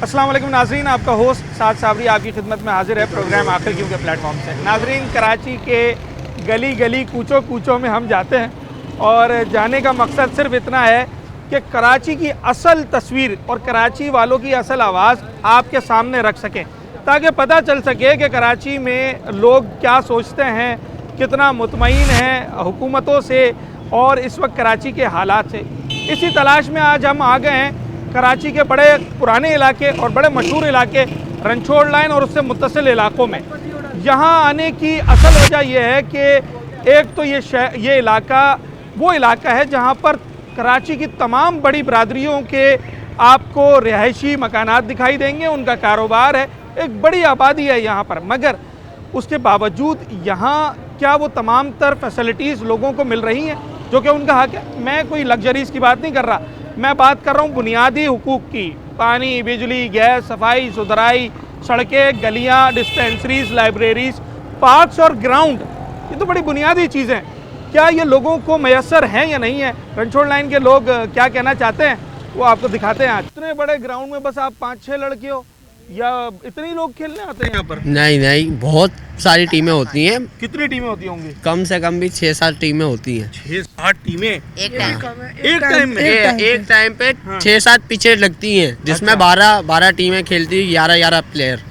अस्सलाम वालेकुम नाजरीन, आपका होस्ट साद साबरी आपकी खिदमत में हाजिर है प्रोग्राम आखिर क्यों के प्लेटफॉर्म से। नाजरीन, कराची के गली गली कूचों कूचों में हम जाते हैं और जाने का मकसद सिर्फ इतना है कि कराची की असल तस्वीर और कराची वालों की असल आवाज़ आपके सामने रख सकें, ताकि पता चल सके कि कराची में लोग क्या सोचते हैं, कितना मुतमईन हैं हुकूमतों से और इस वक्त कराची के हालात से। इसी तलाश में आज हम आ गए हैं कराची के बड़े पुराने इलाके और बड़े मशहूर इलाके रनछोड़ लाइन और उससे मुत्तसिल इलाकों में। यहाँ आने की असल वजह यह है कि एक तो ये इलाका वो इलाका है जहाँ पर कराची की तमाम बड़ी बरादरियों के आपको रिहायशी मकानात दिखाई देंगे, उनका कारोबार है, एक बड़ी आबादी है यहाँ पर। मगर उसके बावजूद यहाँ क्या वो तमाम तर फैसिलिटीज़ लोगों को मिल रही हैं जो कि उनका हक है? मैं कोई लग्जरीज़ की बात नहीं कर रहा, मैं बात कर रहा हूँ बुनियादी हुकूक की। पानी, बिजली, गैस, सफाई सुथराई, सड़कें, गलियाँ, डिस्पेंसरीज, लाइब्रेरीज, पार्क्स और ग्राउंड, ये तो बड़ी बुनियादी चीज़ें हैं। क्या ये लोगों को मैसर हैं या नहीं है? रनछोड़ लाइन के लोग क्या कहना चाहते हैं वो आपको दिखाते हैं आज। इतने बड़े ग्राउंड में बस आप 5-6 लड़के हो या इतने लोग खेलने आते हैं यहाँ पर? नहीं, बहुत सारी टीमें होती हैं। कितनी टीमें होती होंगी? कम से कम भी 6-7 टीमें होती हैं। 6-7 टीमें एक टाइम एक टाइम पे 6-7 पिचें लगती हैं जिसमें 12 टीमें खेलती हैं, 11 प्लेयर।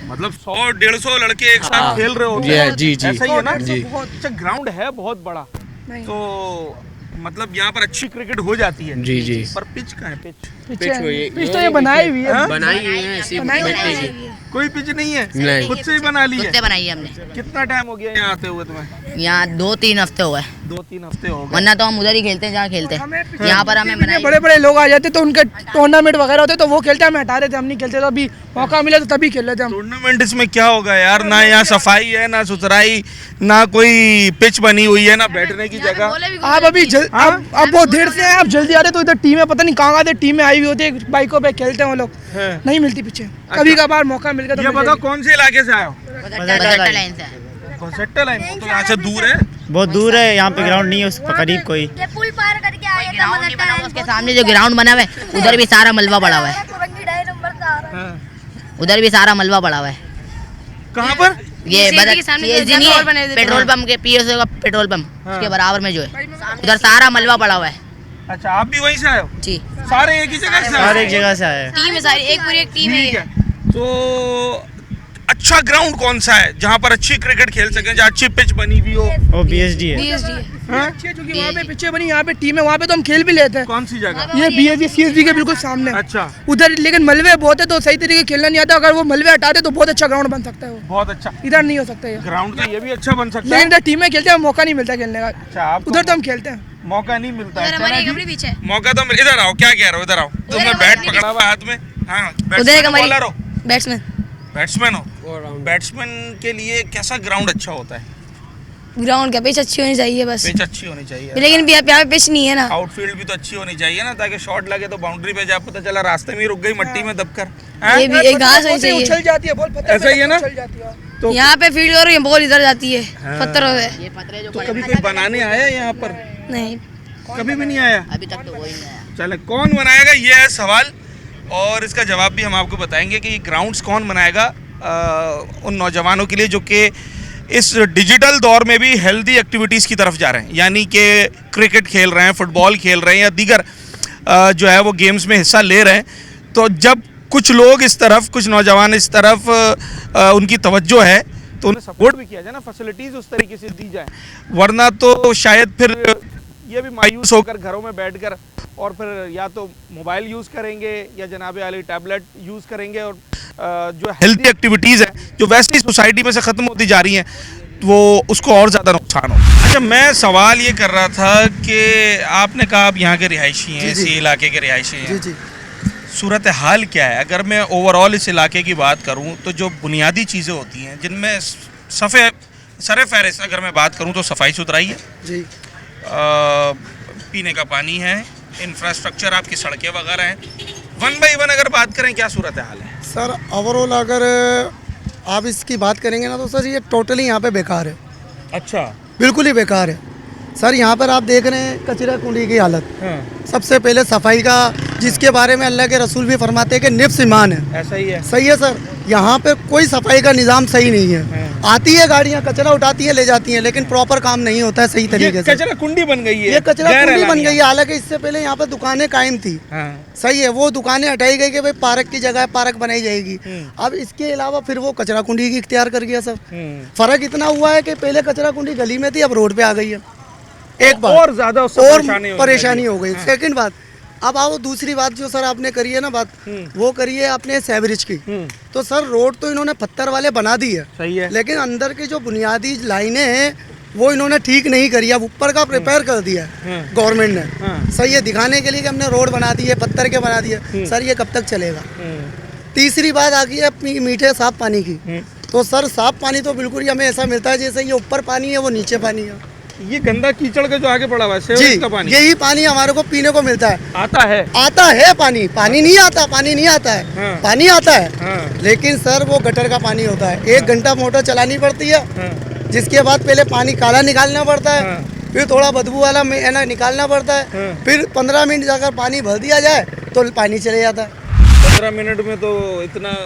मतलब 100-150 लड़के एक साथ खेल रहे होते हैं। जी ऐसा ही है ना? जी। अच्छा, ग्राउंड है बहुत बड़ा, तो मतलब यहाँ पर अच्छी क्रिकेट हो जाती है। जी। पर पिच कहाँ है? पिच तो ये बनाई हुई है, बनाई हुई है ऐसी मिट्टी की। कोई पिच नहीं है? नहीं। खुद से ही बना ली है? खुद से बनाई है हमने। कितना टाइम हो गया यहाँ आते हुए तुम्हें? यहाँ 2-3 हफ्ते हुए, 2-3 हफ्ते हो गए। वरना तो हम उधर ही खेलते हैं जहाँ खेलते हैं। यहाँ पर हमें बनाई। बड़े बड़े लोग आ जाते तो उनके टूर्नामेंट वगैरह होते तो वो खेलते, हमें हटा रहे थे, हम नहीं खेलते। तो अभी मौका मिला तो तभी खेल रहे थे हम। टूर्नामेंट इसमें क्या होगा यार? ना यहाँ सफाई है, ना सुथराई, ना कोई पिच बनी हुई है, ना बैठने की जगह। आप अभी अब बहुत देर से हैं, आप जल्दी आ रहे तो इधर टीमें पता नहीं कहाँ आते, टीमें आई हुई होती है, बाइकों पे खेलते हैं वो लोग, नहीं मिलती पीछे। कभी कभार मौका मिल गया तो ये बताओ कौन से इलाके से आए हो? बजट्टा लाइन से। बजट्टा लाइन तो यहाँ से दूर है? बहुत दूर है, यहाँ पे ग्राउंड नहीं है उस करीब कोई। ये पुल पार करके आए थे ग्राउंड नहीं बना हुआ, उसके सामने जो ग्राउंड बना हुआ है उधर भी सारा मलबा पड़ा हुआ है। उधर भी सारा मलबा पड़ा हुआ है। कहाँ पर? ये पेट्रोल पंप के पीएसओ का पेट्रोल पंप उसके बराबर में जो है, उधर सारा मलबा पड़ा हुआ है। अच्छा, आप भी वहीं से आए हो? जी, सारे एक ही जगह से? और एक जगह से आए। टीम है सारी, एक पूरी एक टीम ठीक है। है। तो अच्छा ग्राउंड कौन सा है जहाँ पर अच्छी क्रिकेट खेल सके, जहाँ अच्छी पिच बनी हुई हो? वो बीएसडी है। अच्छी है, क्योंकि वहाँ पे पीछे बनी, यहाँ पे टीम है, वहाँ पे तो हम खेल भी लेते हैं। कौन सी जगह? ये बीएसडी सीएसडी के बिल्कुल सामने। अच्छा। उधर लेकिन मलबे बहुत है तो सही तरीके खेलना नहीं आता। अगर वो मलबे हटाते तो बहुत अच्छा ग्राउंड बन सकता है वो। बहुत अच्छा इधर नहीं हो सकता ये ग्राउंड, तो ये भी अच्छा बन सकता है। लेकिन इधर टीमें खेलते हैं, मौका नहीं मिलता खेलने का। अच्छा, आपको उधर तो हम खेलते हैं, मौका नहीं मिलता है। पीछे मौका तो इधर आओ, क्या कह रहे हो? इधर आओ, तुमने बैट पकड़ा हुआ हाथ में। हाँ, बॉलर हो? बैट्समैन हो? बैट्समैन के लिए कैसा ग्राउंड अच्छा होता है? ग्राउंड का पिच अच्छी होनी चाहिए बस। पिच अच्छी होनी चाहिए, लेकिन यहाँ पे पिच नहीं है ना। आउटफील्ड भी तो अच्छी होनी चाहिए ना, ताकि शॉट लगे तो बाउंड्री पे जा, पता चला रास्ते में ही रुक गई मट्टी में दबकर। ये भी एक घास होनी चाहिए। उछल जाती है बॉल, ऐसा ही है ना? तो यहाँ पे फील्ड और बॉल इधर जाती है पत्थरों से। ये पत्थर जो तो कभी कोई बनाने आया यहाँ पर? नहीं, कभी भी नहीं आया। अभी तक तो वही नहीं आया। चले, कौन बनाएगा ये है सवाल, और इसका जवाब भी हम आपको बताएंगे कि ये ग्राउंड्स कौन बनाएगा उन नौजवानों के लिए जो कि इस डिजिटल दौर में भी हेल्दी एक्टिविटीज़ की तरफ जा रहे हैं, यानी कि क्रिकेट खेल रहे हैं, फुटबॉल खेल रहे हैं या दीगर जो है वो गेम्स में हिस्सा ले रहे हैं। तो जब कुछ लोग इस तरफ, कुछ नौजवान इस तरफ उनकी तवज्जो है तो उन्हें सपोर्ट भी किया जाए ना, फैसिलिटीज़ उस तरीके से दी जाए, वरना तो शायद फिर ये भी मायूस होकर घरों में बैठकर और फिर या तो मोबाइल यूज़ करेंगे या जनाब आली टैबलेट यूज़ करेंगे, और जो हेल्दी एक्टिविटीज़ हैं जो वैसे ही सोसाइटी में से ख़त्म होती जा रही हैं वो उसको और ज़्यादा नुकसान हो। अच्छा, मैं सवाल ये कर रहा था कि आपने कहा आप यहाँ के रिहायशी हैं, इसी इलाके के रिहायशी हैं। जी। सूरत हाल क्या है? अगर मैं ओवरऑल इस इलाके की बात करूँ तो जो बुनियादी चीज़ें होती हैं जिनमें सरे फहरिस्त अगर मैं बात करूँ तो सफाई सुथराई है जी, पीने का पानी है, इंफ्रास्ट्रक्चर आपकी सड़कें वगैरह हैं। 1 बाई 1 अगर बात करें क्या सूरत हाल है? सर ओवरऑल अगर आप इसकी बात करेंगे ना तो सर ये टोटली यहाँ पे बेकार है। अच्छा, बिल्कुल ही बेकार है सर। यहाँ पर आप देख रहे हैं कचरा कुंडी की हालत। सबसे पहले सफाई का जिसके बारे में अल्लाह के रसूल भी फरमाते हैं कि निफ्स ईमान है। ऐसा ही है। सही है सर, यहाँ पे कोई सफाई का निज़ाम सही नहीं है। आती है गाड़ियाँ, कचरा उठाती है, ले जाती हैं, लेकिन प्रॉपर काम नहीं होता है सही तरीके से। कचरा कुंडी बन गई है, ये कचरा गैर कुंडी बन एलानिया। गई है। हालांकि इससे पहले यहाँ पे दुकानें कायम थी। सही है, वो दुकानें हटाई गई कि भाई पार्क की जगह पार्क बनाई जाएगी। अब इसके अलावा फिर वो कचरा कुंडी की इख्तियार कर गया सब। फर्क इतना हुआ है कि पहले कचरा कुंडी गली में थी, अब रोड पे आ गई है। एक बात और ज्यादा उससे और परेशानी परेशानी हो गई। सेकंड बात, अब आओ दूसरी बात जो सर आपने करी है ना बात, वो करी है आपने सेवरेज की। तो सर रोड तो इन्होंने पत्थर वाले बना दी है, सही है, लेकिन अंदर की जो बुनियादी लाइनें हैं वो इन्होंने ठीक नहीं करी। अब ऊपर का प्रिपेयर कर दिया है गवर्नमेंट ने। सही है, दिखाने के लिए कि हमने रोड बना दी है, पत्थर के बना दिए। सर ये कब तक चलेगा? तीसरी बात आ गई है मीठे साफ पानी की। तो सर साफ पानी तो बिल्कुल ही हमें ऐसा मिलता है जैसे ये ऊपर पानी है वो नीचे पानी है। ये गंदा कीचड़ का जो आगे पड़ा हुआ है, जी, सेवरेज का पानी यही पानी हमारे को पीने को मिलता है। आता है पानी नहीं आता, पानी नहीं आता है। पानी आता है, लेकिन सर वो गटर का पानी होता है। 1 घंटा मोटर चलानी पड़ती है, जिसके बाद पहले पानी काला निकालना पड़ता है, फिर थोड़ा बदबू वाला है ना निकालना पड़ता है, फिर 15 मिनट अगर पानी भर दिया जाए तो पानी चले जाता है। 15 मिनट में तो इतना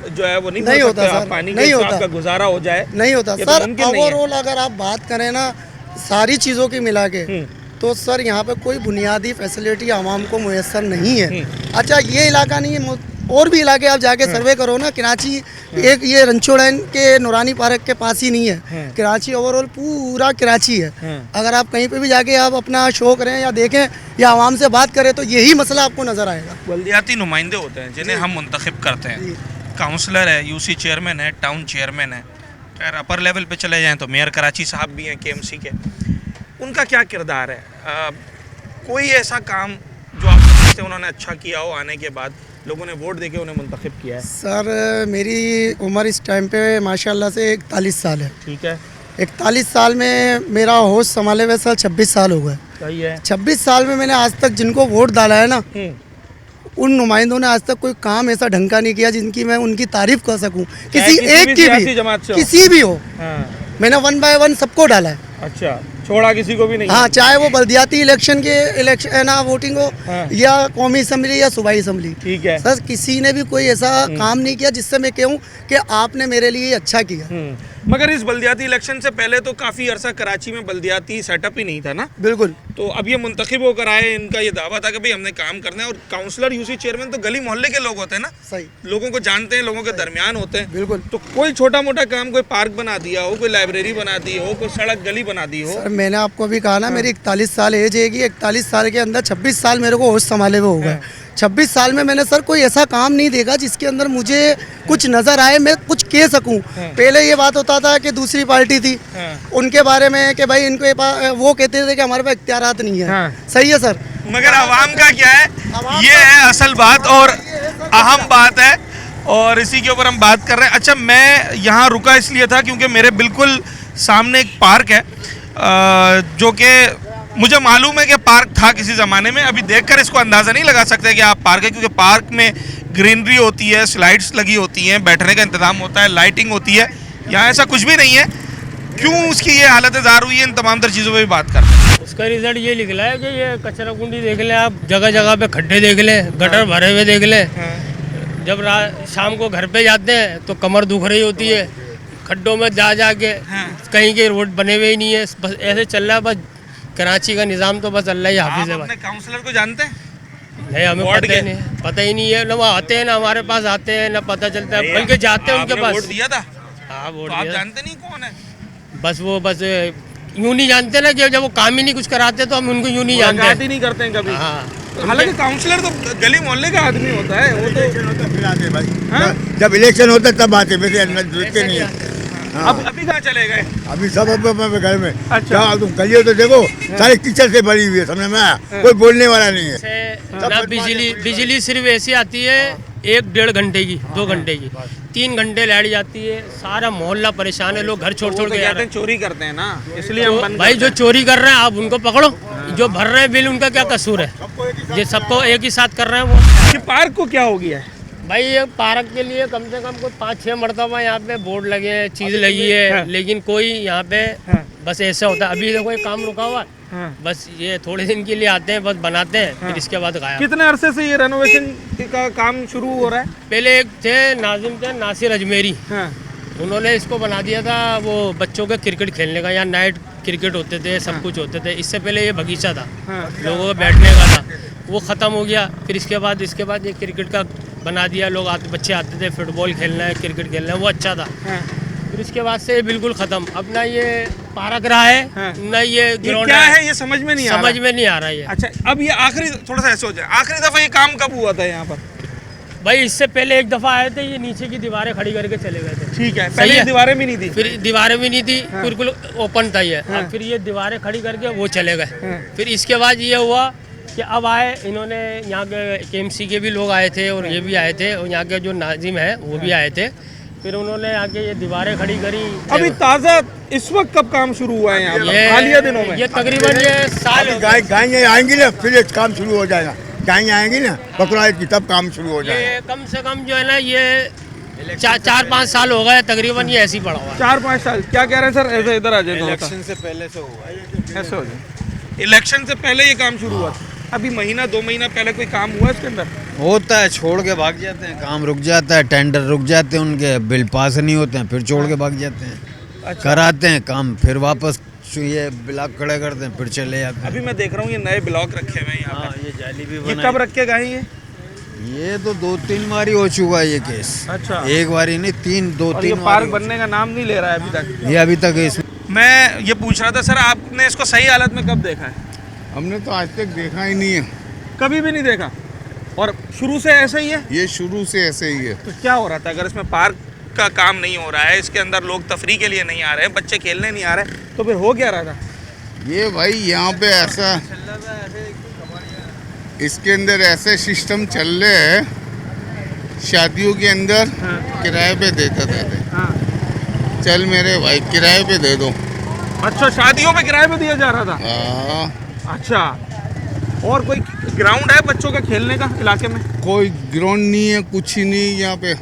जो है वो नहीं होता सर, पानी नहीं के होता, आपका गुजारा हो जाए, नहीं होता ये तो सर। मुमकिन नहीं है। ओवरऑल अगर आप बात करें ना सारी चीज़ों की मिला के, तो सर यहाँ पे कोई बुनियादी फैसिलिटी आवाम को मुयस्सर नहीं है। अच्छा ये इलाका नहीं है, और भी इलाके आप जाके सर्वे करो ना। कराची एक ये रंचोड़ैन के नूरानी पार्क के पास ही नहीं है। कराची ओवरऑल पूरा कराची है। अगर आप कहीं पे भी जाके आप अपना शो करें या देखें या आवाम से बात करें तो यही मसला आपको नज़र आएगा। बल्दियाती नुमाइंदे होते हैं जिन्हें हम मुंतखब करते हैं। काउंसलर है, यूसी चेयरमैन है, टाउन चेयरमैन है। खैर अपर लेवल पे चले जाएं तो मेयर कराची साहब भी हैं केएमसी के। उनका क्या किरदार है? कोई ऐसा काम जो आप समझते हैं उन्होंने अच्छा किया हो, आने के बाद लोगों ने वोट देके उन्हें मुंतखब किया है? सर मेरी उम्र इस टाइम पे माशाल्लाह से 41 साल है। ठीक है, 41 साल में मेरा होश संभाले हुए सर 26 साल हो गए। सही है। 26 साल में मैंने आज तक जिनको वोट डाला है ना, उन नुमाइंदों ने आज तक कोई काम ऐसा ढंग का नहीं किया जिनकी मैं उनकी तारीफ कर सकूं। किसी एक की भी, किसी भी हो, मैंने 1 बाय 1 सबको डाला है। अच्छा, छोड़ा किसी को भी नहीं? हाँ, चाहे वो बल्दियाती इलेक्शन ना वोटिंग हो, या कौमी असम्बली या सूबाई असम्बली। ठीक है सर, किसी ने भी कोई ऐसा काम नहीं किया जिससे मैं कहूँ कि आपने मेरे लिए अच्छा किया। मगर इस बल्दियाती इलेक्शन से पहले तो काफ़ी अरसा कराची में बल्दियाती सेटअप ही नहीं था ना? बिल्कुल। तो अब ये मुंतखब होकर आए, इनका ये दावा था कि भाई हमने काम करना है। और काउंसलर यूसी चेयरमैन तो गली मोहल्ले के लोग होते हैं ना, सही, लोगों को जानते हैं, लोगों के दरमियान होते हैं। बिल्कुल। तो कोई छोटा मोटा काम, कोई पार्क बना दिया हो, कोई लाइब्रेरी बना दी हो, कोई सड़क गली बना दी हो? सर मैंने आपको भी कहा ना, मेरी 41 साल एज है। 41 साल के अंदर 26 साल मेरे को होश संभाले हुए हो गए। 26 साल में मैंने सर कोई ऐसा काम नहीं देखा जिसके अंदर मुझे कुछ नज़र आए, मैं कुछ कह सकूं। पहले ये बात होता था कि दूसरी पार्टी थी, उनके बारे में कि भाई इनके पास, वो कहते थे कि हमारे पास इख्तियारात नहीं है। सही है सर, मगर आवाम का क्या है, ये है असल बात और अहम बात है, और इसी के ऊपर हम बात कर रहे हैं। अच्छा, मैं यहाँ रुका इसलिए था क्योंकि मेरे बिल्कुल सामने एक पार्क है, जो कि मुझे मालूम है कि पार्क था किसी ज़माने में। अभी देखकर इसको अंदाज़ा नहीं लगा सकते कि आप पार्क है, क्योंकि पार्क में ग्रीनरी होती है, स्लाइड्स लगी होती हैं, बैठने का इंतज़ाम होता है, लाइटिंग होती है। यहाँ ऐसा कुछ भी नहीं है। क्यों उसकी ये हालत ज़ार हुई है, इन तमाम तर चीज़ों पर भी बात करते हैं। उसका रिजल्ट ये निकला है कि ये कचरा कुंडी देख लें आप, जगह जगह पे खड्डे देख लें, गटर भरे हुए देख लें। जब शाम को घर पे जाते हैं तो कमर दुख रही होती है, खड्डों में जा के कहीं के रोड बने हुए ही नहीं है। बस ऐसे चल रहा है। बस कराची का निज़ाम तो बस अल्लाह ही हाफिज़ है। अपने काउंसलर को जानते हैं? नहीं, हमें पता ही नहीं है। ना वो आते हैं, ना हमारे पास आते हैं, ना पता चलता है, बल्कि जाते हैं उनके पास। वोट दिया था? हाँ, वोट तो आप दिया। जानते नहीं कौन है? बस वो यूँ नहीं जानते ना, कि जब वो काम ही नहीं कुछ कराते तो हम उनको यूँ नहीं जानते, ही नहीं करते हैं कभी। हाँ, हालांकि काउंसलर तो गली मोहल्ले का आदमी होता है, वो तो जब इलेक्शन होता तब आते, वैसे अंदर देखते नहीं है। अब अभी कहाँ चले गए? अभी सब घर में। अच्छा, तुम कलिए तो देखो, सारे कीचड़ से भरी हुई है, समझ में आया? कोई बोलने वाला नहीं है। ना बिजली सिर्फ ऐसी आती है 1-1.5 घंटे की, 2 घंटे की, 3 घंटे लाइट जाती है। सारा मोहल्ला परेशान है, लोग घर छोड़ के जा रहे हैं। चोरी करते हैं ना, इसलिए हम बंद भाई जो चोरी कर रहे हैं आप उनको पकड़ो, जो भर रहे हैं बिल उनका क्या कसूर है? ये सबको एक ही साथ कर रहे हैं वो। ये पार्क को क्या हो गया है भाई? ये पार्क के लिए कम से कम कोई 5-6 मरतबा यहाँ पे बोर्ड लगे हैं, चीज़ लगी है, लेकिन कोई यहाँ पे बस ऐसा होता है। अभी देखो ये काम रुका हुआ, बस ये थोड़े दिन के लिए आते हैं, बस बनाते हैं, फिर इसके बाद गायब। कितने अरसे से ये रेनोवेशन का काम शुरू हो रहा है? पहले एक थे नाजिम थे नासिर अजमेरी, उन्होंने इसको बना दिया था वो बच्चों के क्रिकेट खेलने का, यहाँ नाइट क्रिकेट होते थे, सब कुछ होते थे। इससे पहले ये बगीचा था, लोगों को बैठने का था, वो ख़त्म हो गया। फिर इसके बाद ये क्रिकेट का बना दिया, लोग बच्चे आते थे, फुटबॉल खेलना है, क्रिकेट खेलना है, वो अच्छा था। फिर इसके बाद से बिल्कुल ख़त्म। अब ना ये पार्क रहा है ना ये ग्राउंड क्या है, ये समझ में नहीं आ रहा। समझ में नहीं आ रहा है। अच्छा, अब ये आखिरी, थोड़ा सा ऐसे हो जाए, आखिरी दफ़ा ये काम कब हुआ था यहाँ पर? भाई इससे पहले एक दफ़ा आए थे, ये नीचे की दीवारें खड़ी करके चले गए थे। ठीक है, पहले ये दीवारें भी नहीं थी, फिर दीवारें भी नहीं थी, बिल्कुल ओपन था ये। अब फिर ये दीवारें खड़ी करके वो चले गए। फिर इसके बाद ये हुआ कि अब आए इन्होंने, यहाँ के KMC के भी लोग आए थे और ये भी आए थे, और यहाँ के जो नाजिम है वो भी आए थे। फिर उन्होंने आके ये दीवारें खड़ी करी। अभी ताज़ा इस वक्त कब काम शुरू हुआ है यहाँ पर? हालिया दिनों में? ये तकरीबन ये साल गाय आएंगी ना, फिर ये काम शुरू हो जाएगा। गाय आएंगी ना बकरा की, तब काम शुरू हो जाएगा। ये कम से कम जो है ना, ये 4-5 साल हो गए तकरीबन, ये ऐसे ही पड़ा हुआ है। 4-5 साल? क्या कह रहे हैं सर? ऐसे इधर आ जाए। इलेक्शन से पहले से हुआ है, ऐसे हो जाए। इलेक्शन से पहले ये काम शुरू हुआ था? अभी महीना 2 महीना पहले कोई काम हुआ इसके अंदर? होता है, छोड़ के भाग जाते हैं, काम रुक जाता है, टेंडर रुक जाते हैं, उनके बिल पास नहीं होते हैं, फिर छोड़ के भाग जाते हैं। अच्छा। कराते हैं काम, फिर वापस ये ब्लॉक खड़े करते हैं, फिर चले जाते हैं। अभी मैं देख रहा हूँ ये नए ब्लॉक रखे हुए हैं यहाँ हाँ, पे। ये जाली भी ये बनाई। कब रखे गए हैं ये तो 2-3 बारी हो चुका है ये केस। अच्छा। एक बारी नहीं, 2-3 पार्क बनने का नाम नहीं ले रहा है अभी तक। ये अभी तक इसमें। मैं ये पूछ रहा था सर, आपने इसको सही हालत में कब देखा है? हमने तो आज तक देखा ही नहीं है, कभी भी नहीं देखा? और शुरू से ऐसे ही है? ये शुरू से ऐसे ही है। तो क्या हो रहा था? अगर इसमें पार्क का काम नहीं हो रहा है, इसके अंदर लोग तफरी के लिए नहीं आ रहे हैं, बच्चे खेलने नहीं आ रहे, तो फिर हो क्या रहा था? ये भाई यहाँ पे ऐसा, इसके अंदर ऐसे सिस्टम चल रहे हैं, शादियों के अंदर किराए पे देते थे। चल मेरे भाई किराए पे दे दो। अच्छा, शादियों पे किराए पे दिया जा रहा था? हाँ। अच्छा, और कोई ग्राउंड है बच्चों का खेलने का इलाके में? कोई ग्राउंड नहीं है, कुछ ही नहीं यहाँ पे।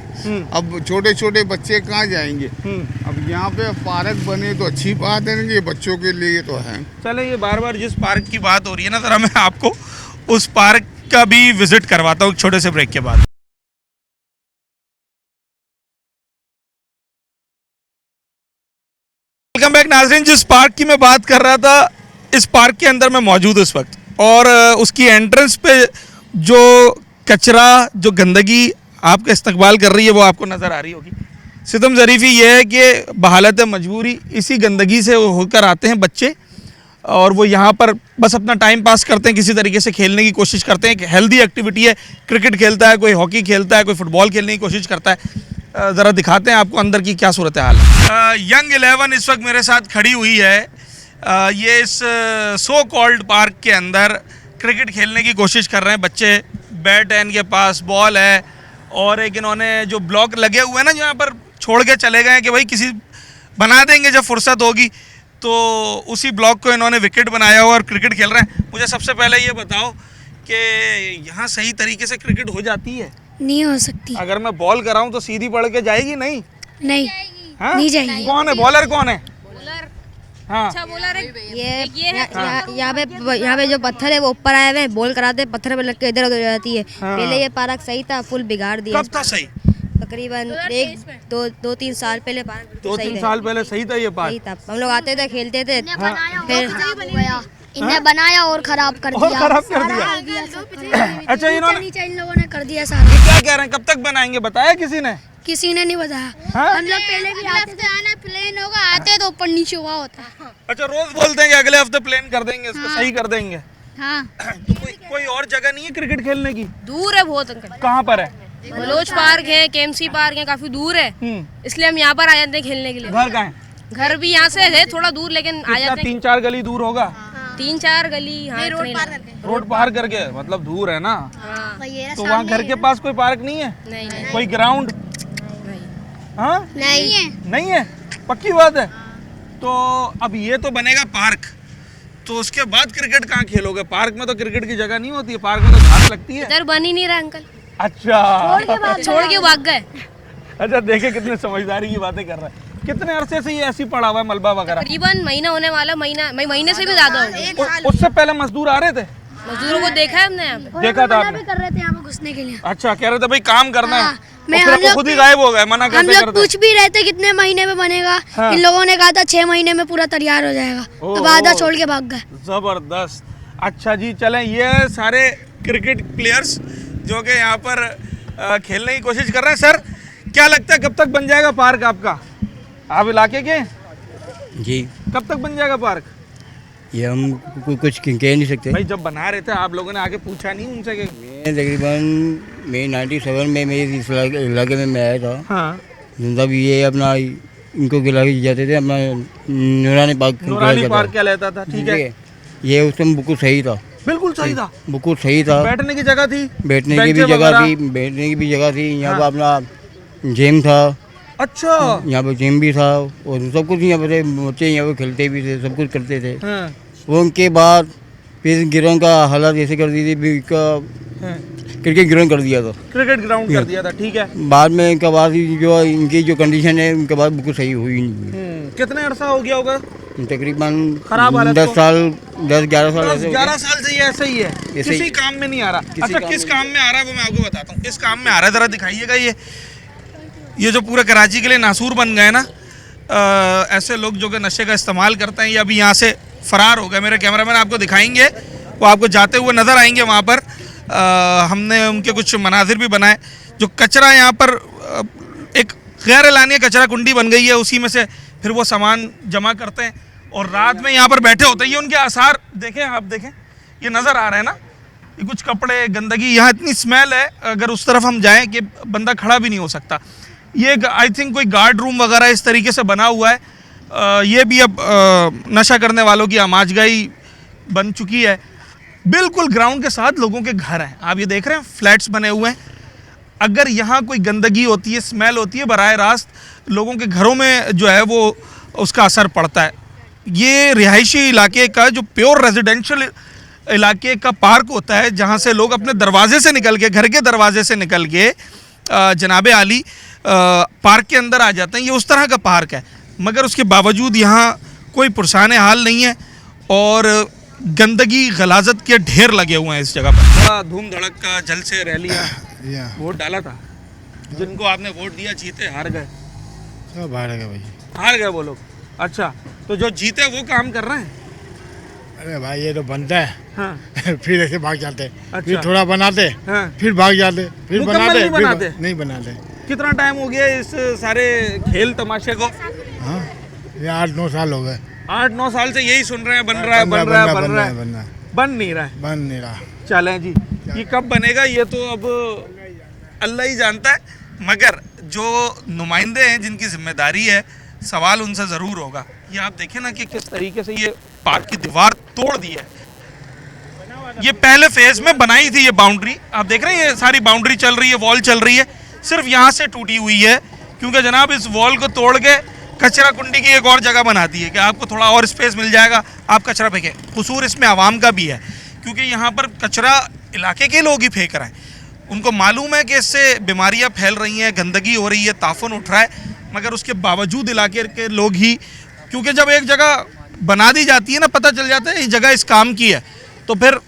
अब छोटे छोटे बच्चे कहाँ जाएंगे? अब यहाँ पे पार्क बने तो अच्छी बात है ना, ये बच्चों के लिए तो है। चले, ये बार बार जिस पार्क की बात हो रही है ना, जरा मैं आपको उस पार्क का भी विजिट करवाता हूँ छोटे से ब्रेक के बाद। वेलकम बैक नाज़रीन। जिस पार्क की मैं बात कर रहा था, इस पार्क के अंदर मैं मौजूद हूँ इस वक्त, और उसकी एंट्रेंस पे जो कचरा, जो गंदगी आपका इस्तकबाल कर रही है, वो आपको नज़र आ रही होगी। सितम ज़रीफ़ी ये है कि बहालत मजबूरी इसी गंदगी से होकर आते हैं बच्चे, और वो यहाँ पर बस अपना टाइम पास करते हैं, किसी तरीके से खेलने की कोशिश करते हैं। एक हेल्दी एक्टिविटी है, क्रिकेट खेलता है, कोई हॉकी खेलता है, कोई फुटबॉल खेलने की कोशिश करता है। ज़रा दिखाते हैं आपको अंदर की क्या सूरत हाल है। यंग 11 इस वक्त मेरे साथ खड़ी हुई है। ये इस सो कॉल्ड पार्क के अंदर क्रिकेट खेलने की कोशिश कर रहे हैं बच्चे। बैट है इनके पास, बॉल है, और एक इन्होंने जो ब्लॉक लगे हुए हैं ना, जहाँ पर छोड़ के चले गए कि भाई किसी बना देंगे जब फुर्सत होगी, तो उसी ब्लॉक को इन्होंने विकेट बनाया हुआ और क्रिकेट खेल रहे हैं। मुझे सबसे पहले ये बताओ कि यहाँ सही तरीके से क्रिकेट हो जाती है? नहीं हो सकती। अगर मैं बॉल कराऊँ तो सीधी पड़ के जाएगी? नहीं नहीं, हाँ? नहीं जाएगी। कौन है बॉलर? कौन है? हाँ, यहाँ पे जो पत्थर है वो ऊपर आए हुए हैं, बॉल कराते हैं, पत्थर पे लग के इधर उधर हो जाती है। पहले ये पार्क सही था, फुल बिगाड़ दिया। कब था सही? तकरीबन 2-3 साल पहले पार्क 2-3 साल पहले सही था ये पार्क? सही था, हम लोग आते थे, खेलते थे। इन्हें बनाया और खराब कर दिया। और खराब कर दिया। अच्छा, इन्होंने नीचे इन लोगों ने कर दिया सारा। ये क्या कह रहे हैं, कब तक बनाएंगे? बताया किसी ने? किसी ने नहीं बताया। हम लोग पहले भी आते थे, आना प्लेन होगा, आते तो ऊपर नीचे हुआ होता है। अच्छा, रोज बोलते हैं कि अगले हफ्ते प्लान कर देंगे, इसको सही कर देंगे। हाँ। तो कोई और जगह नहीं है क्रिकेट खेलने की? दूर है बहुत अंकल। कहाँ पर है? बलोच पार्क है, KMC पार्क है, काफी दूर है, इसलिए हम यहाँ पर आ जाते हैं खेलने के लिए। घर कहाँ है? घर भी यहाँ से है थोड़ा दूर, लेकिन आ जाते हैं। 3-4 गली दूर होगा? 3-4 गली। हाँ, रोड पार करके, मतलब दूर है ना? तो वहाँ घर के पास कोई पार्क नहीं है? नहीं। कोई ग्राउंड? हाँ, नहीं है। पक्की बात है। तो अब ये तो बनेगा पार्क, तो उसके बाद क्रिकेट कहाँ खेलोगे? पार्क में तो क्रिकेट की जगह नहीं होती है, पार्क में तो घास लगती है। इधर बन ही नहीं रहा अंकल। अच्छा, छोड़ के भाग गए। अच्छा, देखे कितने समझदारी की बातें कर रहा है। कितने अरसे से ये ऐसी पड़ा हुआ है मलबा वगैरह? तकरीबन महीना होने वाला, महीने से भी ज्यादा हो गया। उससे पहले मजदूर आ रहे थे? मजदूरों को देखा है हमने यहाँ पे। देखा था आपने? कर रहे थे यहाँ पे घुसने के लिए। अच्छा, कह रहे थे भाई काम करना है, मैं और फिर खुद ही गायब हो गए, मना हम करते लोग करते। पूछ भी रहे थे कितने महीने में बनेगा। हाँ। इन लोगों ने कहा था 6 महीने में पूरा तैयार हो जाएगा। अब आधा छोड़ के भाग गए। जबरदस्त। अच्छा जी, चलें, ये सारे क्रिकेट प्लेयर्स जो कि यहाँ पर खेलने की कोशिश कर रहे हैं। सर, क्या लगता है कब तक बन जाएगा पार्क आपका? आप इलाके के? जी। कब तक बन जाएगा पार्क? ये हम कुछ कह नहीं सकते भाई, जब बना रहे थे आप लोगों ने आके पूछा नहीं उनसे? मैं तकरीबन 97 में मेरे इस इलाके में मैं आया था। हाँ। तब ये अपना इनको खिलाके जाते थे, अपना नूरानी पार्क क्या लेता था? ठीक है। ये उस टाइम बिल्कुल सही था। बिल्कुल सही था? बिल्कुल सही था। बैठने की जगह थी? बैठने की भी जगह थी। यहाँ पर अपना जिम था। अच्छा। यहाँ पर जिम भी था और सब कुछ यहाँ पर बच्चे यहाँ पर खेलते भी थे, सब कुछ करते थे। वो उनके बाद फिर ग्राउंड का हालात ऐसे कर दी थी, क्रिकेट ग्राउंड कर दिया था। क्रिकेट ग्राउंड कर दिया था, ठीक है। बाद में इनके बाद जो इनकी जो कंडीशन है उनके बाद बिल्कुल सही हुई नहीं। कितने अरसा हो गया होगा? तकरीबन खराब 10 साल 10-11 साल 11 साल से ये ऐसे ही है, किसी काम में नहीं आ रहा। अच्छा, किस काम में आ रहा है वो मैं आपको बताता हूँ। किस काम में आ रहा है जरा दिखाइएगा। ये जो पूरा कराची के लिए नासूर बन गए ना, ऐसे लोग जो कि नशे का इस्तेमाल करते हैं, ये अभी यहाँ से फरार हो गए। मेरे कैमरामैन आपको दिखाएंगे, वो आपको जाते हुए नज़र आएंगे। वहाँ पर हमने उनके कुछ मनाजिर भी बनाए। जो कचरा यहाँ पर एक गैर एलानिया कचरा कुंडी बन गई है, उसी में से फिर वो सामान जमा करते हैं और रात में यहाँ पर बैठे होते हैं। ये उनके आसार देखें, आप देखें, ये नज़र आ रहे हैं ना, ये कुछ कपड़े, गंदगी। यहाँ इतनी स्मेल है, अगर उस तरफ हम जाएं कि बंदा खड़ा भी नहीं हो सकता। ये आई थिंक कोई गार्ड रूम वगैरह इस तरीके से बना हुआ है। ये भी अब नशा करने वालों की आमाजगाही बन चुकी है। बिल्कुल ग्राउंड के साथ लोगों के घर हैं, आप ये देख रहे हैं, फ्लैट्स बने हुए हैं। अगर यहाँ कोई गंदगी होती है, स्मेल होती है, बराह रास्त लोगों के घरों में जो है वो उसका असर पड़ता है। ये रिहायशी इलाके का जो प्योर रेजिडेंशियल इलाके का पार्क होता है, जहाँ से लोग अपने दरवाजे से निकल के, घर के दरवाजे से निकल के जनाबे आली पार्क के अंदर आ जाते हैं। ये उस तरह का पार्क है, मगर उसके बावजूद यहाँ कोई पुरसान हाल नहीं है और गंदगी, गलाजत के ढेर लगे हुए हैं इस जगह पर। धूम धड़क का जल से रैलियाँ, वोट डाला था, जिनको आपने वोट दिया जीते हार गए? सब हार गए भाई, हार गए वो लोग। अच्छा, तो जो जीते वो काम कर रहे हैं? अरे भाई ये तो बनता है। हाँ। फिर ऐसे भाग जाते। अच्छा। फिर थोड़ा बनाते। हाँ। फिर भाग जाते, फिर बनाते, नहीं बनाते। कितना टाइम हो गया इस सारे खेल तमाशे को? हाँ, ये 8-9 साल हो गए। 8-9 साल से यही सुन रहे हैं, बन रहा है, बन नहीं रहा। चलें जी, ये कब बनेगा ये तो अब अल्लाह ही जानता है, मगर जो नुमाइंदे हैं जिनकी जिम्मेदारी है, सवाल उनसे ज़रूर होगा। ये आप देखें ना कि किस तरीके से ये पार्क की दीवार तोड़ दी है। ये पहले फेज में बनाई थी ये बाउंड्री, आप देख रहे हैं, ये सारी बाउंड्री चल रही है, वॉल चल रही है, सिर्फ यहाँ से टूटी हुई है क्योंकि जनाब इस वॉल को तोड़ के कचरा कुंडी की एक और जगह बना दी है कि आपको थोड़ा और स्पेस मिल जाएगा, आप कचरा फेंकें। कसूर इसमें आवाम का भी है क्योंकि यहाँ पर कचरा इलाके के लोग ही फेंक रहे हैं। उनको मालूम है कि इससे बीमारियाँ फैल रही हैं, गंदगी हो रही है, ताफन उठ रहा है, मगर उसके बावजूद इलाके के लोग ही, क्योंकि जब एक जगह बना दी जाती है ना, पता चल जाता है ये जगह इस काम की है, तो फिर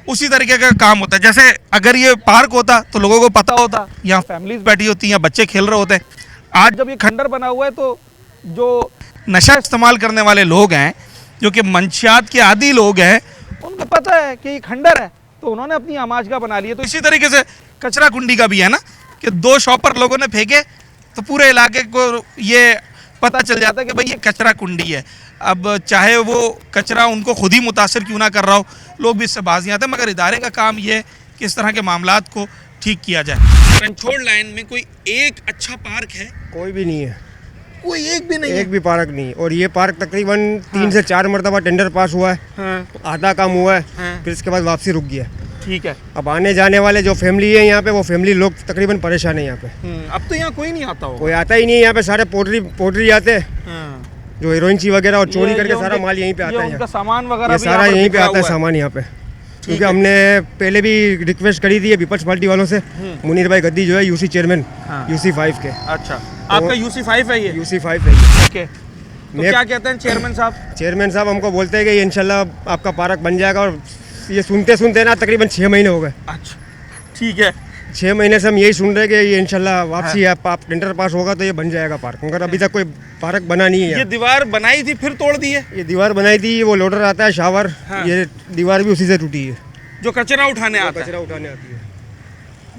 उसी तरीके का काम होता है। जैसे अगर ये पार्क होता तो लोगों को पता होता, यहाँ फैमिलीज बैठी होती हैं, बच्चे खेल रहे होते हैं। आज जब ये खंडर बना हुआ है तो जो नशा इस्तेमाल करने वाले लोग हैं, जो कि मंशियात के आदी लोग हैं, उनको पता है कि ये खंडर है, तो उन्होंने अपनी आमाजगाह बना ली है। तो इसी तरीके से कचरा कुंडी का भी है ना कि 2 शॉपर लोगों ने फेंके तो पूरे इलाके को ये पता चल जाता है कि भाई ये कचरा कुंडी है। अब चाहे वो कचरा उनको खुद ही मुतासर क्यों ना कर रहा हो, लोग भी इससे बाज नहीं आते, मगर इदारे का काम ये है कि इस तरह के मामलात को ठीक किया जाए। रंछोड़ लाइन में कोई एक अच्छा पार्क है? कोई भी नहीं है, कोई एक भी नहीं है, एक भी पार्क नहीं। और ये पार्क तकरीबन 3 से 4 मरतबा टेंडर पास हुआ है। हाँ। आधा काम हुआ है। हाँ। फिर इसके बाद वापसी रुक गया। ठीक है। अब आने जाने वाले जो फैमिली है यहाँ पे, वो फैमिली लोग तकरीबन परेशान है यहाँ पे। अब तो यहाँ कोई नहीं आता हो, कोई आता ही नहीं है यहाँ पे, सारे पोटरी आते हैं जो हीरोइन ची वगैरह और चोरी करके सारा माल यहीं पे आता है। उनका सामान वगैरह सारा यहीं पे आता है सामान यहाँ पे। क्योंकि हमने पहले भी रिक्वेस्ट करी थी पीपल्स पार्टी वालों से, मुनीर भाई गद्दी जो है यूसी चेयरमैन यूसी 5 के। अच्छा। आपका UC5 है ये? UC5 है। ओके, तो क्या कहते हैं चेयरमैन साहब? चेयरमैन साहब हमको बोलते हैं कि इंशाल्लाह आपका पार्क बन जाएगा, और ये सुनते सुनते ना तकरीबन 6 महीने हो गए। अच्छा, ठीक है। 6 महीने से हम यही सुन रहे हैं कि ये इंशाल्लाह वापसी है, आप टेंडर पास होगा तो ये बन जाएगा पार्क, मगर अभी तक कोई पार्क बना नहीं है। ये दीवार बनाई थी फिर तोड़ दी है? ये दीवार बनाई थी, वो लोडर आता है शावर, ये दीवार भी उसी से टूटी है, जो कचरा उठाने आता है। कचरा उठाने आती है।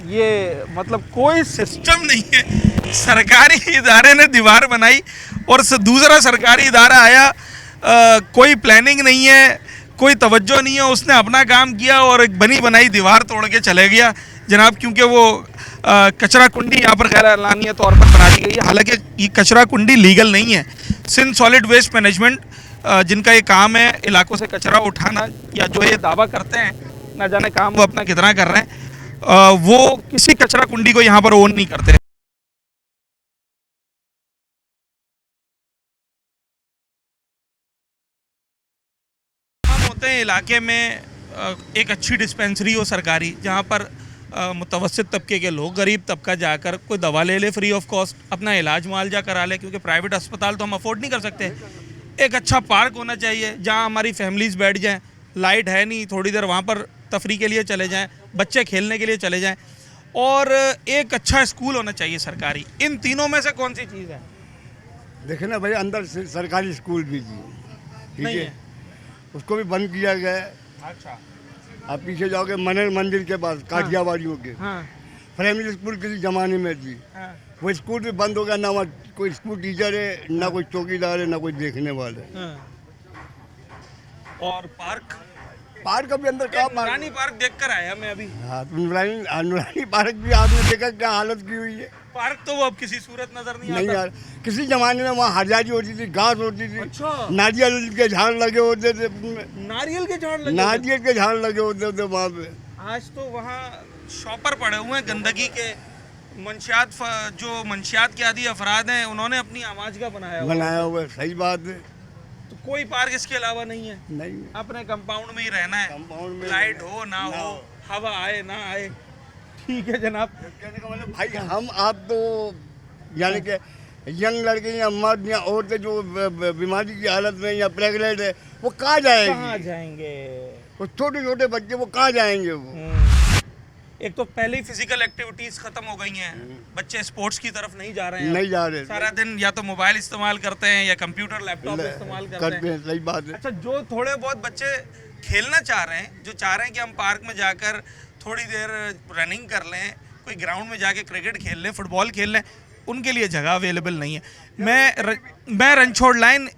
ये मतलब कोई सिस्टम नहीं है। सरकारी इदारे ने दीवार बनाई और दूसरा सरकारी इदारा आया, कोई प्लानिंग नहीं है, कोई तवज्जो नहीं है, उसने अपना काम किया और एक बनी बनाई दीवार तोड़ के चले गया जनाब। क्योंकि वो कचरा कुंडी यहाँ पर गैर एलानिया तौर पर बना दी गई है, हालांकि ये कचरा कुंडी लीगल नहीं है। सिंध सॉलिड वेस्ट मैनेजमेंट जिनका ये काम है इलाकों से कचरा उठाना, या जो ये दावा करते हैं, ना जाने काम वो अपना कितना कर रहे हैं, वो किसी कचरा कुंडी को यहाँ पर ओन नहीं करते। हम होते हैं इलाके में एक अच्छी डिस्पेंसरी हो सरकारी, जहाँ पर मुतवस्सित तबके के लोग, गरीब तबका जाकर कोई दवा ले ले फ्री ऑफ कॉस्ट, अपना इलाज मुआवजा करा ले, क्योंकि प्राइवेट अस्पताल तो हम अफोर्ड नहीं कर सकते। एक अच्छा पार्क होना चाहिए जहाँ हमारी फैमिलीज़ बैठ जाएं, लाइट है नहीं, थोड़ी देर वहाँ पर तफरी के लिए चले जाएं, बच्चे खेलने के लिए चले जाएं, और एक अच्छा स्कूल होना चाहिए सरकारी। इन तीनों में से कौन सी चीज़ है? देखे ना भाई, अंदर सरकारी स्कूल भी ठीक है, उसको भी बंद किया गया है। अच्छा, आप पीछे जाओगे मनर मंदिर के पास, काठियावाड़ियों के प्राइमरी स्कूल किसी जमाने में थी, वो स्कूल भी बंद हो गया, ना वहाँ कोई स्कूल टीचर है, ना कोई चौकीदार है, ना कोई देखने वाला है। और पार्क अभी अंदर कहाँ नूरानी पार्क देख कर आया मैं अभी। हाँ, नूरानी पार्क भी आपने देखा क्या हालत की हुई है। पार्क तो वो अब किसी सूरत नजर नहीं आता। यार, किसी जमाने में वहाँ हरियाली होती थी, घास होती थी। अच्छा। नारियल के झाड़ लगे होते थे। नारियल के झाड़ लगे होते थे वहाँ पे। आज तो वहाँ शॉपर पड़े हुए हैं गंदगी के, जो मंशियात के आदि अफराद हैं, उन्होंने अपनी आवाज का बनाया हुआ है। सही बात है। तो कोई पार्क इसके अलावा नहीं है। नहीं, अपने कंपाउंड में ही रहना है, कंपाउंड में, लाइट हो ना हो, हवा आए ना आए। ठीक है जनाब। कहने का मतलब भाई, हम आप तो यानी कि यंग लड़के या मर्द या औरतें जो बीमारी की हालत में या प्रेगनेंट है, वो कहाँ जाएंगे? वो छोटे छोटे बच्चे वो कहाँ जाएंगे? वो एक तो पहले ही फिजिकल एक्टिविटीज खत्म हो गई हैं, बच्चे स्पोर्ट्स की तरफ नहीं जा रहे हैं, सारा दिन या तो मोबाइल इस्तेमाल करते हैं या कंप्यूटर लैपटॉप इस्तेमाल करते हैं। सही बात है। अच्छा, जो थोड़े बहुत बच्चे खेलना चाह रहे हैं, जो चाह रहे हैं कि हम पार्क में जाकर थोड़ी देर रनिंग कर लें, कोई ग्राउंड में जाके क्रिकेट खेल लें, फुटबॉल खेल लें, उनके लिए जगह अवेलेबल नहीं है। मैं रणछोड़ लाइन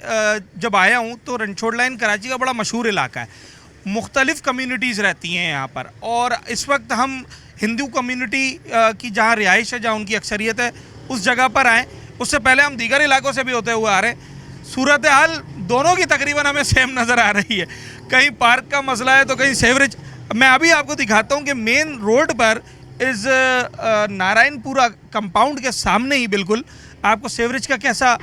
जब आया हूँ तो रणछोड़ लाइन कराची का बड़ा मशहूर इलाका है, मुख्तलिफ़ कम्युनिटीज़ रहती हैं यहाँ पर, और इस वक्त हम हिंदू कम्युनिटी की जहाँ रिहाइश है, जहाँ उनकी अक्सरियत है, उस जगह पर आएँ। उससे पहले हम दीगर इलाकों से भी होते हुए आ रहे हैं। सूरत हाल दोनों की तकरीबन हमें सेम नज़र आ रही है, कहीं पार्क का मसला है तो कहीं सेवरेज। मैं अभी आपको दिखाता हूँ कि मेन रोड पर इस नारायणपुरा कंपाउंड के सामने ही बिल्कुल आपको सेवरेज का कैसा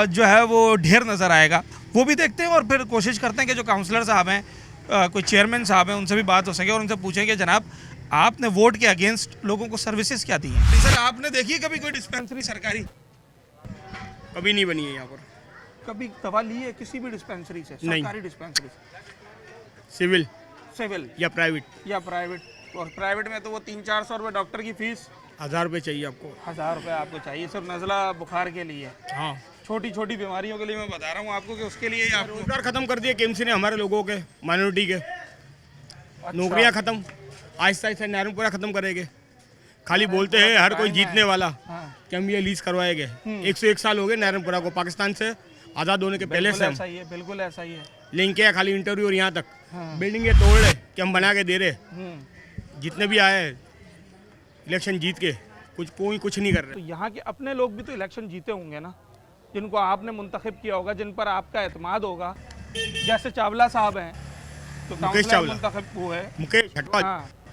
जो है वो ढेर नज़र आएगा, वो भी देखते हैं, और फिर कोशिश करते हैं कि जो काउंसलर साहब हैं, कोई चेयरमैन साहब हैं, उनसे भी बात हो सके और उनसे पूछें कि जनाब आपने वोट के अगेंस्ट लोगों को सर्विसेज क्या दी हैं? सर, आपने देखी है कभी कोई डिस्पेंसरी सरकारी? कभी नहीं बनी है यहाँ पर। कभी दवा ली है किसी भी डिस्पेंसरी से? सरकारी डिस्पेंसरी? सिविल या प्राइवेट? और प्राइवेट में तो वो 300-400 रुपये डॉक्टर की फीस, 1000 रुपये चाहिए आपको। 1000 रुपये आपको चाहिए सिर्फ नज़ला बुखार के लिए? हाँ, छोटी छोटी बीमारियों के लिए मैं बता रहा हूँ आपको कि उसके लिए आपको रोजगार खत्म कर दिया केएमसी ने हमारे लोगों के, माइनॉरिटी के। नौकरियां खत्म, आहिस्ता आहिस्ता नारायणपुरा खत्म करेंगे। खाली बोलते हैं हर कोई जीतने वाला कि हम ये लीज करवाएंगे। 101 साल हो गए नारायणपुरा को, पाकिस्तान से आज़ाद होने के पहले से। ऐसा ही है, बिल्कुल ऐसा ही है। लिंक किया खाली इंटरव्यू, और यहाँ तक बिल्डिंग ये तोड़ रहे कि हम बना के दे रहे। जितने भी आए इलेक्शन जीत के कोई कुछ नहीं कर रहे। तो यहाँ के अपने लोग भी तो इलेक्शन जीते होंगे ना, जिनको आपने मुंतखब किया होगा, जिन पर आपका एतमाद होगा। जैसे चावला साहब हैं, तो काउंसलर मुंतखब वो है मुकेश हटवा,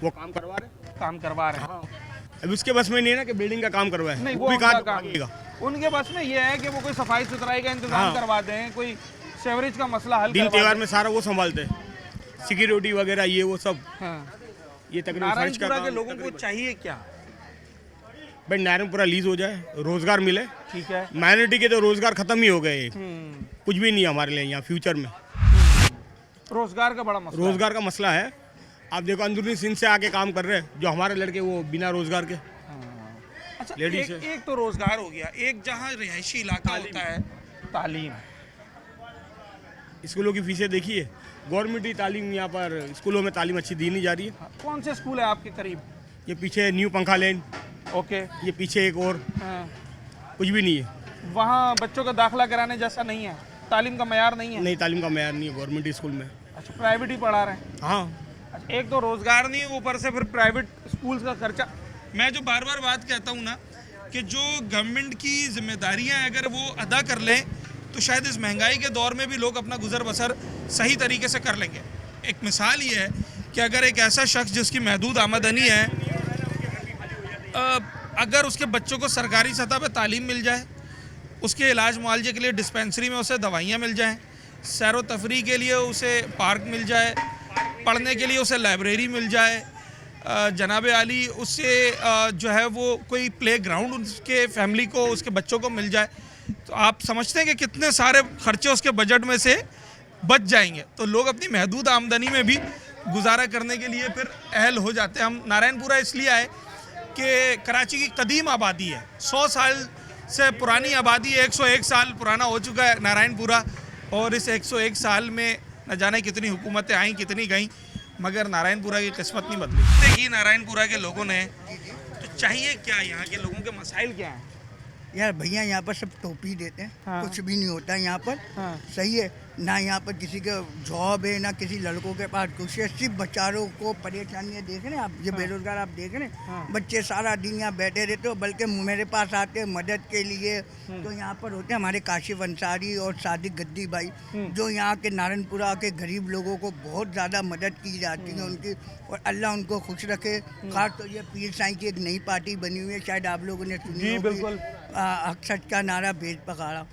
वो काम करवा रहे हैं। अब उसके बस में नहीं है ना कि बिल्डिंग का काम करवाए, नहीं वो भी काम उनके बस में ये है कि वो कोई सफाई सुथराई का इंतजाम करवा दें, कोई सेवरेज का मसला हल दिन त्योहार में सारा वो संभालते हैं, सिक्योरिटी वगैरह ये वो सब। ये तकरीबन नारायणपुरा के लोगों को चाहिए क्या? भाई नारायणपुरा लीज हो जाए, रोजगार मिले। ठीक है। माइनॉरिटी के तो रोजगार खत्म ही हो गए, कुछ भी नहीं है हमारे लिए यहाँ फ्यूचर में। रोजगार का बड़ा मसला रोजगार का मसला है। आप देखो अंदरूनी सिंध से आके काम कर रहे हैं जो हमारे लड़के वो बिना रोजगार के। अच्छा, लेडीज एक तो रोजगार हो गया, एक जहाँ रिहायशी इलाका होता है, तालीम। स्कूलों की फीसें देखिए, गवर्नमेंट ही तालीम यहाँ पर स्कूलों में तालीम अच्छी दी नहीं जा रही है। कौन से स्कूल है आपके करीब? ये पीछे न्यू पंखा लेन, ओके, ये पीछे एक और, कुछ भी नहीं है। वहाँ बच्चों का दाखिला कराने जैसा नहीं है, तालीम का मयार नहीं है। नहीं, तालीम का मयार नहीं है गवर्नमेंट स्कूल में। अच्छा, प्राइवेट ही पढ़ा रहे हैं? हाँ। एक तो रोजगार नहीं, ऊपर से फिर प्राइवेट स्कूल्स का खर्चा। मैं जो बार बार बात कहता हूँ ना कि जो गवर्नमेंट की जिम्मेदारियाँ अगर वो अदा कर लें तो शायद इस महंगाई के दौर में भी लोग अपना गुजर बसर सही तरीके से कर लेंगे। एक मिसाल ये है कि अगर एक ऐसा शख्स जिसकी महदूद आमदनी है, अगर उसके बच्चों को सरकारी सतह पर तालीम मिल जाए, उसके इलाज मुआवजे के लिए डिस्पेंसरी में उसे दवाइयाँ मिल जाएँ, सैर व तफरी के लिए उसे पार्क मिल जाए, पढ़ने के लिए उसे लाइब्रेरी मिल जाए, जनाब आली उससे जो है वो कोई प्ले ग्राउंड उसके फैमिली को, उसके बच्चों को मिल जाए, तो आप समझते हैं कि कितने सारे खर्चे उसके बजट में से बच जाएंगे। तो लोग अपनी महदूद आमदनी में भी गुजारा करने के लिए फिर अहल हो जाते हैं। हम नारायणपुरा इसलिए आए कि कराची की कदीम आबादी है, 100 साल से पुरानी आबादी है, 101 साल पुराना हो चुका है नारायणपुरा, और इस 101 साल में न जाने कितनी हुकूमतें आईं, कितनी गईं, मगर नारायणपुरा की किस्मत नहीं बदली। देखिए नारायणपुरा के लोगों ने तो चाहिए क्या, यहाँ के लोगों के मसाइल क्या हैं? यार भैया यहाँ पर सब टोपी देते हैं, कुछ भी नहीं होता है यहाँ पर। सही है ना, यहाँ पर किसी का जॉब है ना किसी लड़कों के पास कुछ है, सिर्फ बच्चारों को परेशानियाँ देख रहे हैं आप, ये बेरोजगार आप देख रहे हैं, बच्चे सारा दिन यहाँ बैठे रहते हो, बल्कि मेरे पास आते हैं मदद के लिए। तो यहाँ पर होते हैं हमारे काशिफ अंसारी और सादिक गद्दी भाई, जो यहाँ के नारायणपुरा के गरीब लोगों को बहुत ज़्यादा मदद की जाती है उनकी, और अल्लाह उनको खुश रखे। खास तो ये पीर साईं की एक नई पार्टी बनी हुई है, शायद आप लोगों ने सुनी होगी, हक सच का नारा भेद पखाड़ा।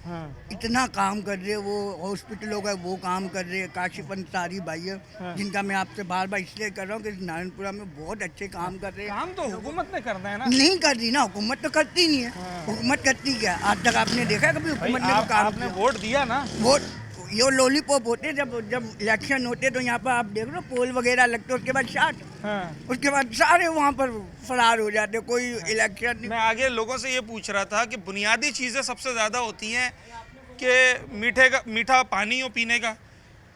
इतना काम कर रहे वो, हॉस्पिटलों का वो काम कर रहे हैं। काशिफ अंसारी भाई है जिनका मैं आपसे बार बार इसलिए कर रहा हूँ कि नारायणपुरा में बहुत अच्छे काम कर रहे हैं। काम तो हुकूमत ने करना है ना? नहीं कर रही ना, हुकूमत तो करती नहीं है। हुकूमत करती क्या, आज तक आपने देखा है कभी हुकूमत ने काम? आपने वोट दिया ना? वोट ये लॉलीपॉप होते, जब इलेक्शन होते तो यहाँ पर आप देख लो पोल वगैरह लगते, उसके बाद शाट, उसके बाद सारे वहाँ पर फरार हो जाते, कोई इलेक्शन नहीं। मैं आगे लोगों से ये पूछ रहा था कि बुनियादी चीज़ें सबसे ज़्यादा होती हैं कि मीठा पानी हो पीने का,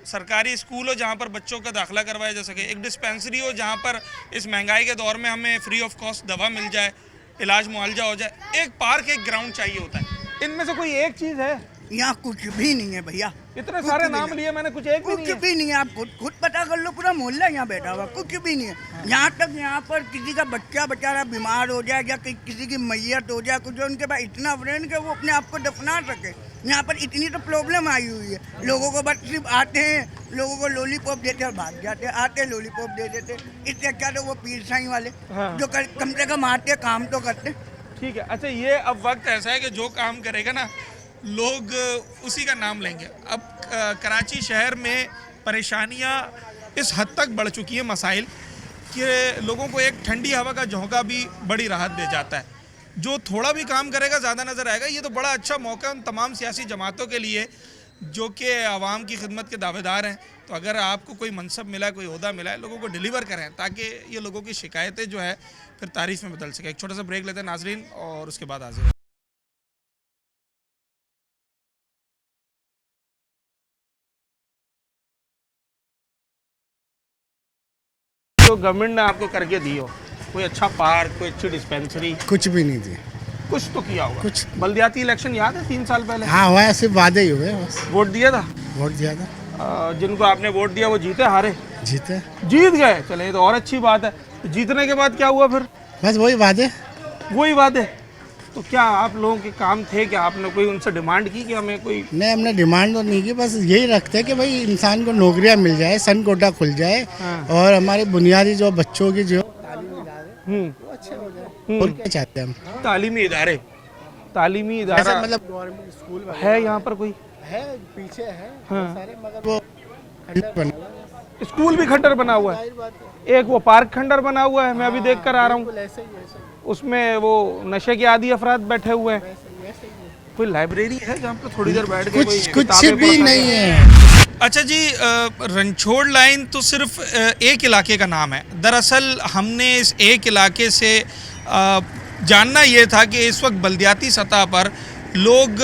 सरकारी स्कूल हो जहाँ पर बच्चों का दाखिला करवाया जा सके, एक डिस्पेंसरी हो जहाँ पर इस महंगाई के दौर में हमें फ्री ऑफ कॉस्ट दवा मिल जाए, इलाज मुआवजा हो जाए, एक पार्क, एक ग्राउंड चाहिए होता है। इनमें से कोई एक चीज़ है? यहाँ कुछ भी नहीं है भैया, इतने सारे नाम लिए मैंने, कुछ एक भी नहीं है। कुछ भी नहीं है, आप खुद पता कर लो, पूरा मोहल्ला यहाँ बैठा हुआ, कुछ भी नहीं है। यहाँ तक यहाँ पर किसी का बच्चा बेचारा बीमार हो जाए या किसी की मैयत हो जाए, कुछ उनके पास इतना फ्रेंड कि वो अपने आप को दफना सके, यहाँ पर इतनी तो प्रॉब्लम आई हुई है। लोगों को बस सिर्फ आते हैं, लोगों को लॉलीपॉप देते और भाग जाते हैं, आते लॉलीपॉप दे देते। इससे अच्छा तो वो पीर साईं वाले जो कम से कम आते काम तो करते। ठीक है, अच्छा ये अब वक्त ऐसा है कि जो काम करेगा ना लोग उसी का नाम लेंगे। अब कराची शहर में परेशानियां इस हद तक बढ़ चुकी हैं, मसाइल, कि लोगों को एक ठंडी हवा का झोंका भी बड़ी राहत दे जाता है। जो थोड़ा भी काम करेगा ज़्यादा नज़र आएगा। ये तो बड़ा अच्छा मौका उन तमाम सियासी जमातों के लिए जो कि आवाम की खिदमत के दावेदार हैं। तो अगर आपको कोई मनसब मिला है, कोई ओहदा मिला है, लोगों को डिलीवर करें ताकि ये लोगों की शिकायतें जो है फिर तारीफ में बदल सके। एक छोटा सा ब्रेक लेते हैं नाजरीन और उसके बाद हाजिर हैं। जो गवर्नमेंट ने आपको करके दी हो, कोई अच्छा पार्क, कोई अच्छी डिस्पेंसरी? कुछ भी नहीं दी। कुछ तो किया होगा। कुछ बल्दियाती इलेक्शन याद है 3 साल पहले? हाँ हुआ है, सिर्फ वादे ही हुए बस। वोट दिया था? वोट दिया था। जिनको आपने वोट दिया वो जीते हारे? जीते। जीत गए, चले ये तो और अच्छी बात है। तो जीतने के बाद क्या हुआ फिर? बस वही वादे। वही वादे। तो क्या आप लोगों के काम थे कि आपने कोई उनसे डिमांड की कि हमें कोई? नहीं, हमने डिमांड तो नहीं की, बस यही रखते कि भाई इंसान को नौकरियां मिल जाए, सन कोटा खुल जाए और हमारे बुनियादी जो बच्चों की जो वो अच्छे हो जाए। और क्या चाहते हैं हम? तालीमी इदारे, तालीमी इदारा मतलब गवर्नमेंट स्कूल है यहाँ पर कोई? है, पीछे है सारे, मगर वो खंडर बना, स्कूल भी खंडर बना हुआ है। एक वो पार्क खंडर बना हुआ है, मैं अभी देख कर आ रहा हूँ। उसमें वो नशे के आदी अफराद बैठे हुए हैं। कोई लाइब्रेरी है जहाँ पे थोड़ी देर बैठ के कुछ भी नहीं है। अच्छा जी, रणछोड़ लाइन तो सिर्फ एक इलाके का नाम है। दरअसल हमने इस एक इलाके से जानना ये था कि इस वक्त बल्दियाती सतह पर लोग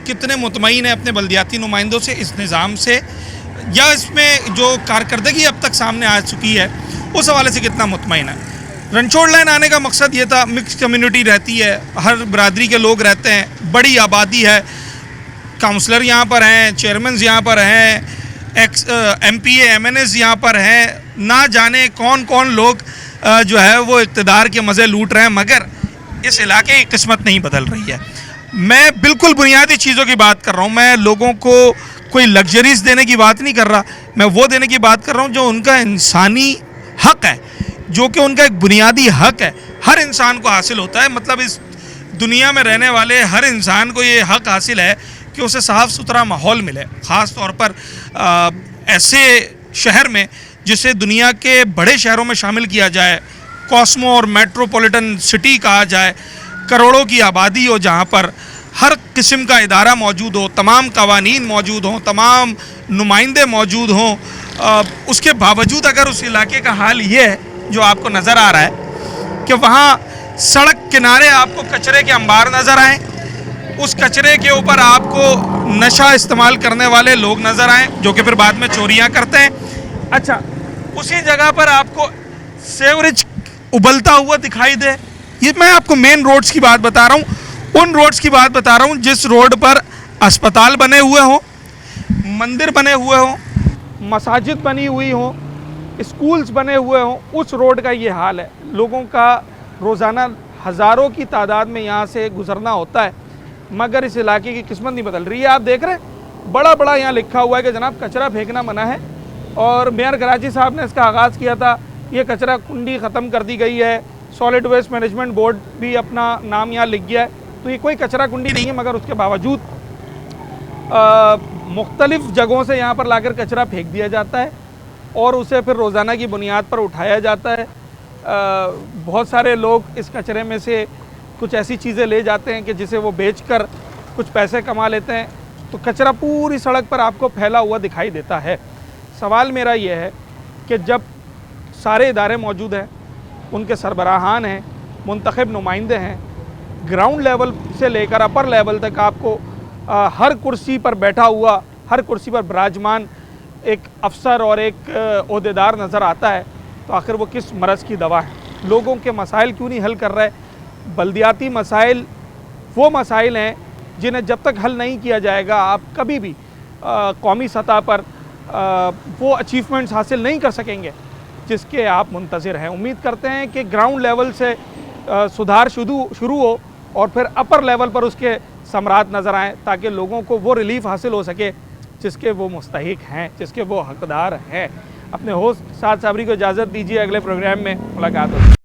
कितने मुतमईन हैं अपने बल्दियाती नुमाइंदों से, इस निज़ाम से, या इसमें जो कारकर्दगी अब तक सामने आ चुकी है उस हवाले से कितना मुतमईन है। रणछोड़ लाइन आने का मकसद ये था, मिक्स कम्युनिटी रहती है, हर बरादरी के लोग रहते हैं, बड़ी आबादी है, काउंसलर यहाँ पर हैं, चेयरमैन यहाँ पर हैं, MPA MNS यहाँ पर हैं, ना जाने कौन कौन लोग जो है वो इक़्तिदार के मज़े लूट रहे हैं, मगर इस इलाके की किस्मत नहीं बदल रही है। मैं बिल्कुल बुनियादी चीज़ों की बात कर रहा हूँ। मैं लोगों को कोई लग्जरीज देने की बात नहीं कर रहा, मैं वो देने की बात कर रहा हूँ जो उनका इंसानी हक है, जो कि उनका एक बुनियादी हक है, हर इंसान को हासिल होता है। मतलब इस दुनिया में रहने वाले हर इंसान को ये हक हासिल है कि उसे साफ़ सुथरा माहौल मिले, ख़ास तौर पर ऐसे शहर में जिसे दुनिया के बड़े शहरों में शामिल किया जाए, कॉस्मो और मेट्रोपॉलिटन सिटी कहा जाए, करोड़ों की आबादी हो, जहाँ पर हर किस्म का इदारा मौजूद हो, तमाम कवानीन मौजूद हों, तमाम नुमाइंदे मौजूद हों। उसके बावजूद अगर उस इलाके का हाल ये है जो आपको नज़र आ रहा है कि वहाँ सड़क किनारे आपको कचरे के अंबार नज़र आए, उस कचरे के ऊपर आपको नशा इस्तेमाल करने वाले लोग नज़र आए जो कि फिर बाद में चोरियाँ करते हैं। अच्छा, उसी जगह पर आपको सेवरेज उबलता हुआ दिखाई दे। ये मैं आपको मेन रोड्स की बात बता रहा हूँ, उन रोड्स की बात बता रहा हूँ जिस रोड पर अस्पताल बने हुए हों, मंदिर बने हुए हों, मसाजिद बनी हुई हों, स्कूल्स बने हुए हों, उस रोड का ये हाल है। लोगों का रोज़ाना हज़ारों की तादाद में यहाँ से गुज़रना होता है, मगर इस इलाके की किस्मत नहीं बदल रही है। आप देख रहे हैं बड़ा बड़ा यहाँ लिखा हुआ है कि जनाब कचरा फेंकना मना है, और मेयर कराची साहब ने इसका आगाज़ किया था। ये कचरा कुंडी ख़त्म कर दी गई है, सॉलिड वेस्ट मैनेजमेंट बोर्ड भी अपना नाम यहाँ लिख गया है, तो ये कोई कचरा कुंडी नहीं है, मगर उसके बावजूद मुख्तलिफ़ जगहों से यहाँ पर लाकर कचरा फेंक दिया जाता है और उसे फिर रोज़ाना की बुनियाद पर उठाया जाता है। बहुत सारे लोग इस कचरे में से कुछ ऐसी चीज़ें ले जाते हैं कि जिसे वो बेचकर कुछ पैसे कमा लेते हैं, तो कचरा पूरी सड़क पर आपको फैला हुआ दिखाई देता है। सवाल मेरा ये है कि जब सारे इदारे मौजूद हैं, उनके सरबराहान हैं, मुंतखब नुमाइंदे हैं, ग्राउंड लेवल से लेकर अपर लेवल तक आपको हर कुर्सी पर बैठा हुआ, हर कुर्सी पर विराजमान एक अफसर और एक ओहदेदार नज़र आता है, तो आखिर वो किस मरज़ की दवा है? लोगों के मसाइल क्यों नहीं हल कर रहे? बल्दियाती मसाइल वो मसाइल हैं जिन्हें जब तक हल नहीं किया जाएगा आप कभी भी कौमी सतह पर वो अचीवमेंट्स हासिल नहीं कर सकेंगे जिसके आप मुंतज़िर हैं। उम्मीद करते हैं कि ग्राउंड लेवल से सुधार शुरू हो और फिर अपर लेवल पर उसके समरात नज़र आएँ, ताकि लोगों को वो रिलीफ हासिल हो सके जिसके वो मुस्तहिक हैं, जिसके वो हकदार हैं। अपने होस्ट साद साबरी को इजाज़त दीजिए, अगले प्रोग्राम में मुलाकात होगी।